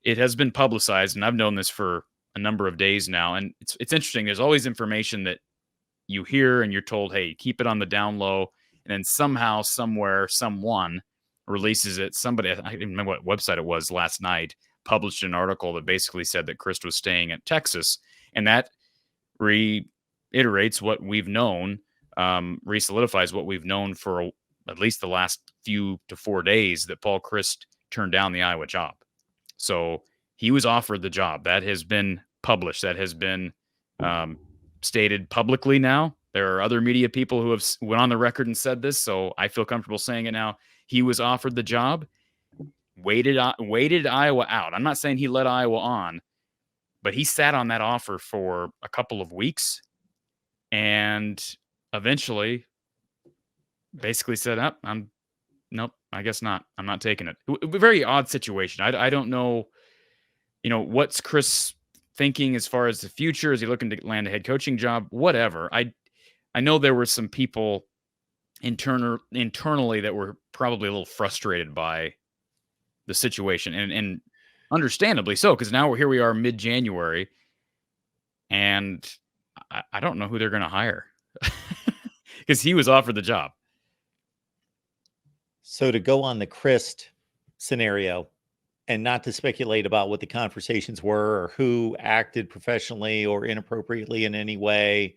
it has been publicized, and I've known this for a number of days now. And it's interesting. There's always information that you hear and you're told, hey, keep it on the down low. And then somehow, somewhere, someone releases it. Somebody, I don't remember what website it was last night, published an article that basically said that Chryst was staying at Texas. And that reiterates what we've known, re-solidifies what we've known for at least the last few to 4 days, that Paul Chryst turned down the Iowa job. So he was offered the job. That has been published. That has been stated publicly now. There are other media people who have went on the record and said this, so I feel comfortable saying it now. He was offered the job, waited Iowa out. I'm not saying he led Iowa on, but he sat on that offer for a couple of weeks and eventually basically said, nope, I guess not. I'm not taking it. A very odd situation. I don't know, what's Chris thinking as far as the future? Is he looking to land a head coaching job? Whatever. I know there were some people internally that were probably a little frustrated by the situation, and understandably so, because now we are mid-January, and I don't know who they're going to hire because he was offered the job. So to go on the Chryst scenario, and not to speculate about what the conversations were or who acted professionally or inappropriately in any way,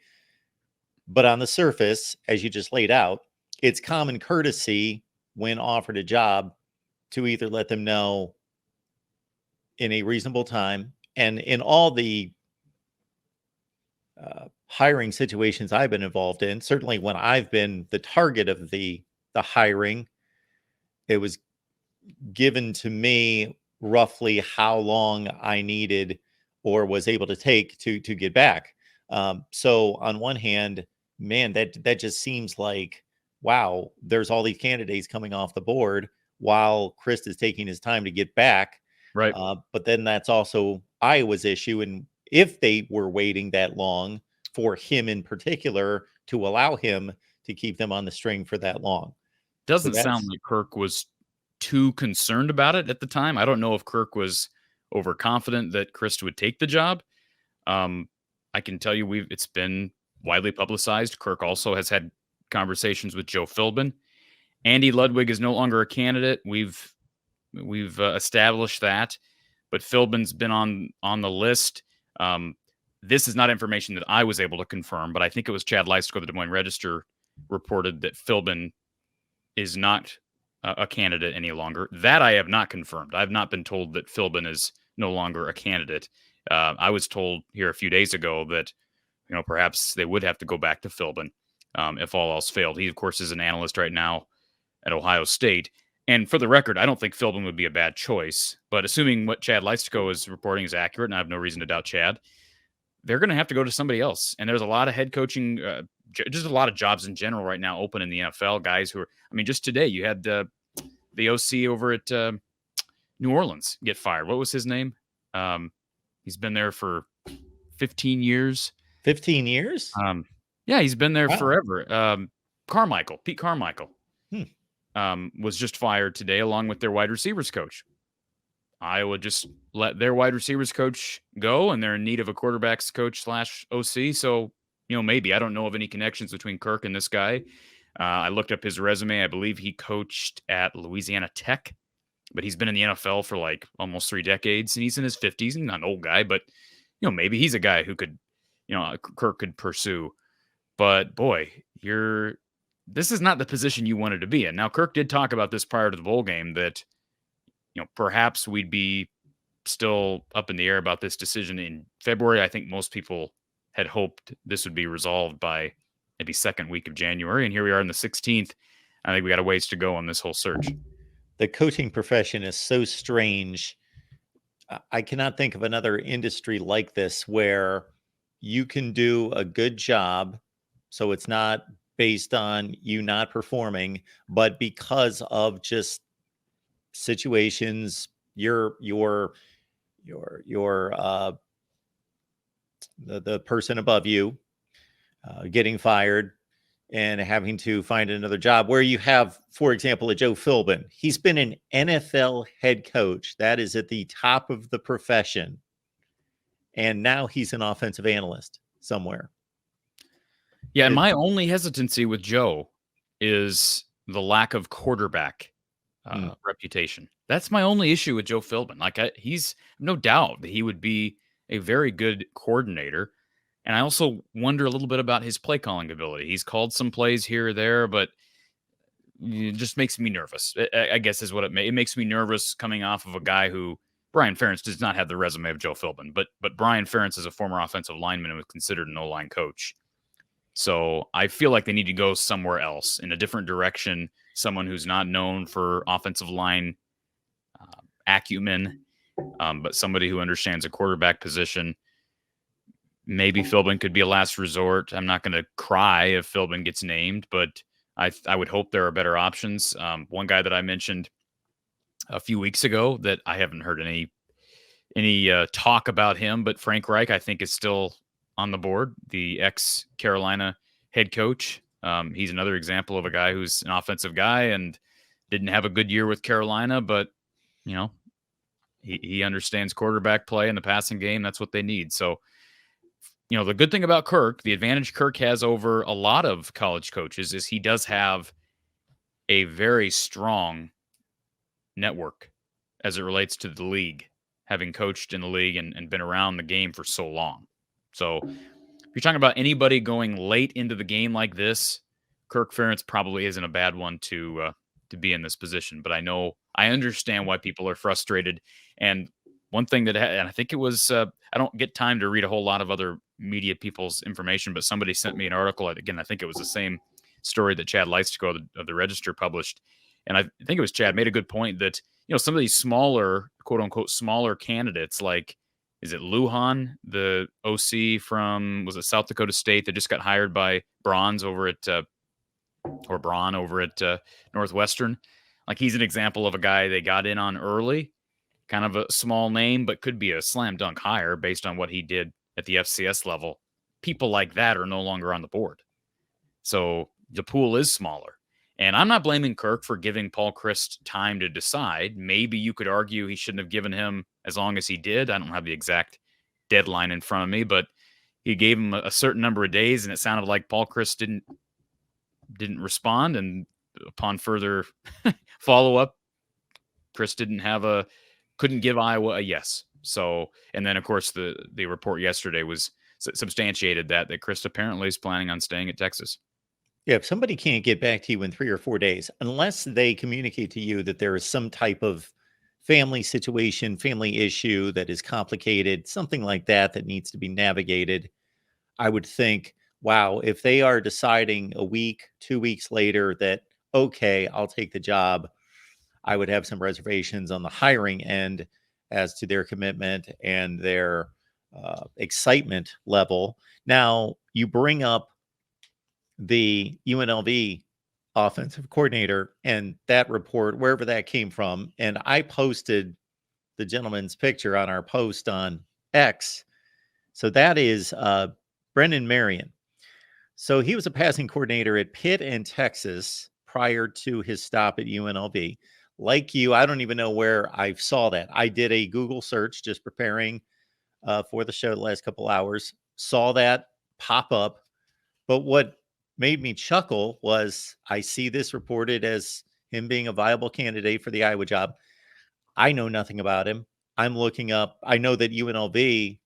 but on the surface, as you just laid out, it's common courtesy when offered a job to either let them know in a reasonable time. And in all the hiring situations I've been involved in, certainly when I've been the target of the hiring, it was given to me roughly how long I needed or was able to take to get back. So on one hand, man, that just seems like, wow, there's all these candidates coming off the board while Chryst is taking his time to get back. Right. But then that's also Iowa's issue. And if they were waiting that long for him in particular to allow him to keep them on the string for that long. Doesn't sound like Kirk was too concerned about it at the time. I don't know if Kirk was overconfident that Chryst would take the job. I can tell you it's been widely publicized. Kirk also has had conversations with Joe Philbin. Andy Ludwig is no longer a candidate. We've established that, but Philbin's been on the list. This is not information that I was able to confirm, but I think it was Chad Leistiko of the Des Moines Register reported that Philbin is not a candidate any longer. That I have not confirmed. I've not been told that Philbin is no longer a candidate. I was told here a few days ago that, perhaps they would have to go back to Philbin if all else failed. He, of course, is an analyst right now at Ohio State. And for the record, I don't think Philbin would be a bad choice. But assuming what Chad Leistiko is reporting is accurate, and I have no reason to doubt Chad, they're going to have to go to somebody else. And there's a lot of head coaching, just a lot of jobs in general right now open in the NFL. Guys who are, just today you had the OC over at New Orleans get fired. What was his name? He's been there for 15 years. 15 years? Yeah, he's been there forever. Pete Carmichael was just fired today along with their wide receivers coach. Iowa just let their wide receivers coach go, and they're in need of a quarterbacks coach / OC. So, maybe. I don't know of any connections between Kirk and this guy. I looked up his resume. I believe he coached at Louisiana Tech, but he's been in the NFL for like almost 3 decades, and he's in his 50s. He's not an old guy, but, maybe he's a guy who could, Kirk could pursue. But, boy, this is not the position you wanted to be in. Now, Kirk did talk about this prior to the bowl game that, perhaps we'd be still up in the air about this decision in February. I think most people had hoped this would be resolved by maybe second week of January. And here we are on the 16th. I think we got a ways to go on this whole search. The coaching profession is so strange. I cannot think of another industry like this where you can do a good job. So it's not based on you not performing, but because of just situations, the person above you getting fired, and having to find another job, where you have, for example, a Joe Philbin. He's been an NFL head coach. That is at the top of the profession. And now he's an offensive analyst somewhere. Yeah, and my only hesitancy with Joe is the lack of quarterback reputation. That's my only issue with Joe Philbin. Like, he's no doubt that he would be a very good coordinator. And I also wonder a little bit about his play calling ability. He's called some plays here or there, but it just makes me nervous. I guess is what it makes me nervous coming off of a guy who Brian Ferentz does not have the resume of Joe Philbin, but Brian Ferentz is a former offensive lineman and was considered an O-line coach. So I feel like they need to go somewhere else in a different direction. Someone who's not known for offensive line acumen, but somebody who understands a quarterback position. Maybe Philbin could be a last resort. I'm not going to cry if Philbin gets named, but I would hope there are better options. One guy that I mentioned a few weeks ago that I haven't heard any talk about him, but Frank Reich, I think, is still on the board, the ex-Carolina head coach. He's another example of a guy who's an offensive guy and didn't have a good year with Carolina, but, you know, he understands quarterback play in the passing game. That's what they need. So, you know, the good thing about Kirk, the advantage Kirk has over a lot of college coaches is he does have a very strong network as it relates to the league, having coached in the league and been around the game for so long. So if you're talking about anybody going late into the game like this, Kirk Ferentz probably isn't a bad one to be in this position. But I understand why people are frustrated. And one thing and I think it was, I don't get time to read a whole lot of other media people's information, but somebody sent me an article. Again, I think it was the same story that Chad Leistiko of the Register published. And I think it was Chad made a good point that, you know, some of these smaller, quote unquote, smaller candidates, like, is it Lujan, the OC from, was it South Dakota State that just got hired by Braun over at Northwestern? Like, he's an example of a guy they got in on early, kind of a small name, but could be a slam dunk hire based on what he did at the FCS level. People like that are no longer on the board. So the pool is smaller. And I'm not blaming Kirk for giving Paul Chryst time to decide. Maybe you could argue he shouldn't have given him as long as he did. I don't have the exact deadline in front of me, but he gave him a certain number of days, and it sounded like Paul Chryst didn't respond. And upon further follow-up, Chryst couldn't give Iowa a yes. So, and then of course the report yesterday was substantiated that Chryst apparently is planning on staying at Texas. Yeah, if somebody can't get back to you in 3 or 4 days, unless they communicate to you that there is some type of family situation, family issue that is complicated, something like that needs to be navigated, I would think, wow, if they are deciding a week, 2 weeks later that, okay, I'll take the job, I would have some reservations on the hiring end as to their commitment and their excitement level. Now, you bring up the UNLV offensive coordinator and that report, wherever that came from. And I posted the gentleman's picture on our post on X. So that is Brendan Marion. So he was a passing coordinator at Pitt and Texas prior to his stop at UNLV. Like you, I don't even know where I saw that. I did a Google search just preparing for the show the last couple hours, saw that pop up. But what made me chuckle was I see this reported as him being a viable candidate for the Iowa job. I know nothing about him. I'm looking up. I know that UNLV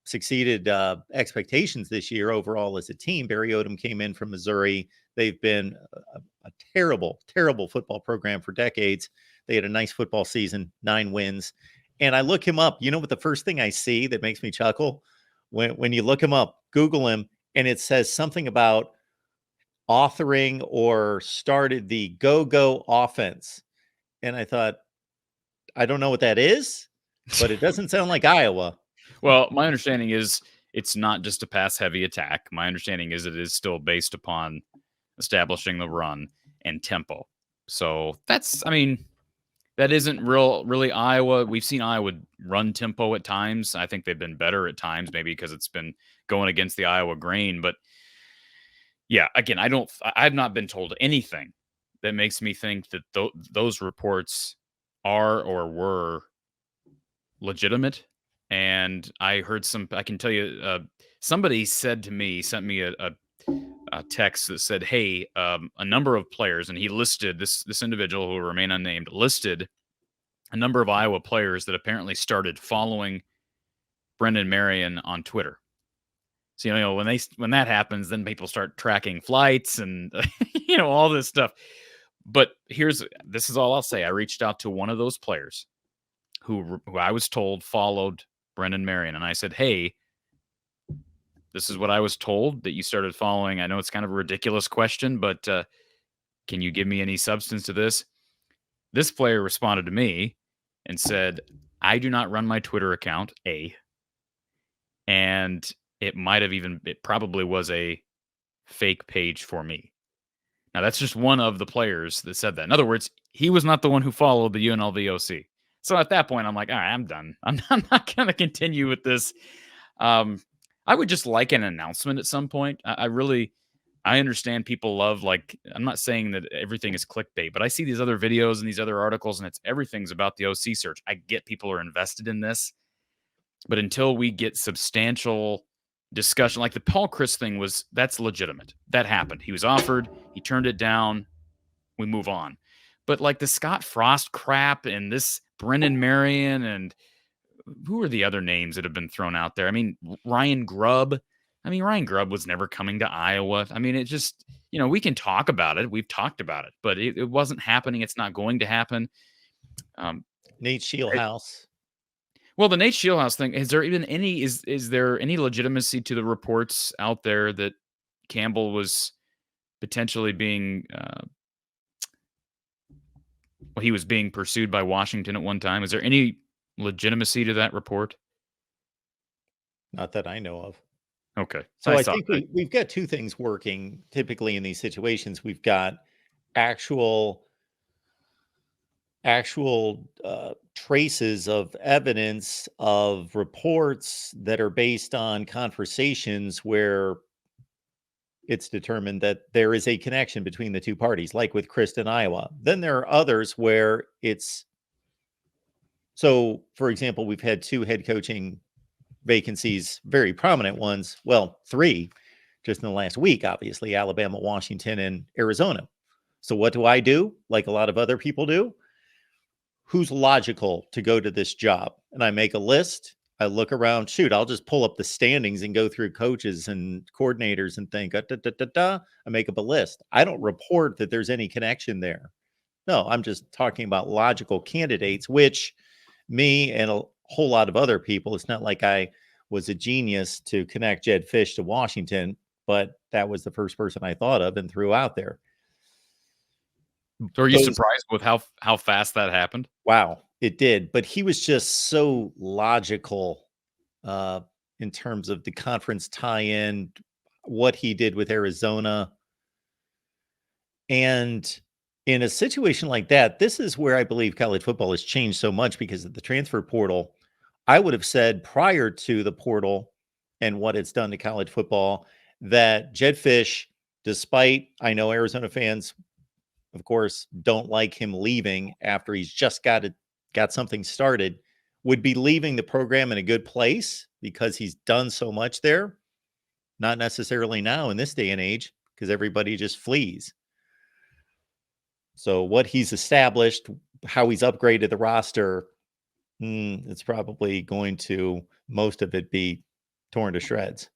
succeeded expectations this year overall as a team. Barry Odom came in from Missouri. They've been a terrible, terrible football program for decades. They had a nice football season, 9 wins. And I look him up. You know what the first thing I see that makes me chuckle? When you look him up, Google him, and it says something about authoring or started the go-go offense. And I thought, I don't know what that is, but it doesn't sound like Iowa. Well, my understanding is it's not just a pass-heavy attack. My understanding is it is still based upon establishing the run and tempo. So that isn't really Iowa. We've seen Iowa run tempo at times. I think they've been better at times, maybe because it's been going against the Iowa grain. But Yeah, again, I've not been told anything that makes me think that those reports are or were legitimate. And I heard I can tell you, somebody said to me, sent me a text that said, "Hey, a number of players," and he listed this individual who will remain unnamed listed a number of Iowa players that apparently started following Brendan Marion on Twitter. So when that happens, then people start tracking flights and all this stuff. But this is all I'll say. I reached out to one of those players who I was told followed Brendan Marion, and I said, "Hey, this is what I was told that you started following. I know it's kind of a ridiculous question, but can you give me any substance to this?" This player responded to me and said, "I do not run my Twitter account, and it probably was a fake page for me." Now, that's just one of the players that said that. In other words, he was not the one who followed the UNLV OC. So at that point, I'm like, all right, I'm done. I'm not going to continue with this. I would just like an announcement at some point. I understand people love, like, I'm not saying that everything is clickbait, but I see these other videos and these other articles, and everything's about the OC search. I get people are invested in this, but until we get substantial discussion, like the Paul Chryst thing that's legitimate. That happened. He was offered, he turned it down. We move on. But like the Scott Frost crap and this Brendan Marion and who are the other names that have been thrown out there? I mean, Ryan Grubb. I mean, Ryan Grubb was never coming to Iowa. I mean, it just, we can talk about it. We've talked about it, but it wasn't happening. It's not going to happen. Nate Shieldhouse. Well, the Nate Shieldhouse thing, is there any legitimacy to the reports out there that Campbell was potentially being he was being pursued by Washington at one time? Is there any legitimacy to that report? Not that I know of. Okay. So I think we've got two things working typically in these situations. We've got actual traces of evidence of reports that are based on conversations where it's determined that there is a connection between the two parties, like with Chryst in Iowa. Then there are others where so, for example, we've had 2 head coaching vacancies, very prominent ones. Well, 3 just in the last week, obviously, Alabama, Washington, and Arizona. So what do I do? Like a lot of other people do. Who's logical to go to this job? And I make a list. I look around. Shoot, I'll just pull up the standings and go through coaches and coordinators and think, I make up a list. I don't report that there's any connection there. No, I'm just talking about logical candidates, which me and a whole lot of other people, it's not like I was a genius to connect Jedd Fisch to Washington, but that was the first person I thought of and threw out there. So are you surprised with how fast that happened? Wow, it did. But he was just so logical in terms of the conference tie-in, what he did with Arizona. And in a situation like that, this is where I believe college football has changed so much because of the transfer portal. I would have said prior to the portal and what it's done to college football that Jedd Fisch, despite I know Arizona fans, of course, don't like him leaving after he's just got something started, would be leaving the program in a good place because he's done so much there. Not necessarily now in this day and age because everybody just flees. So what he's established, how he's upgraded the roster, it's probably going to, most of it, be torn to shreds.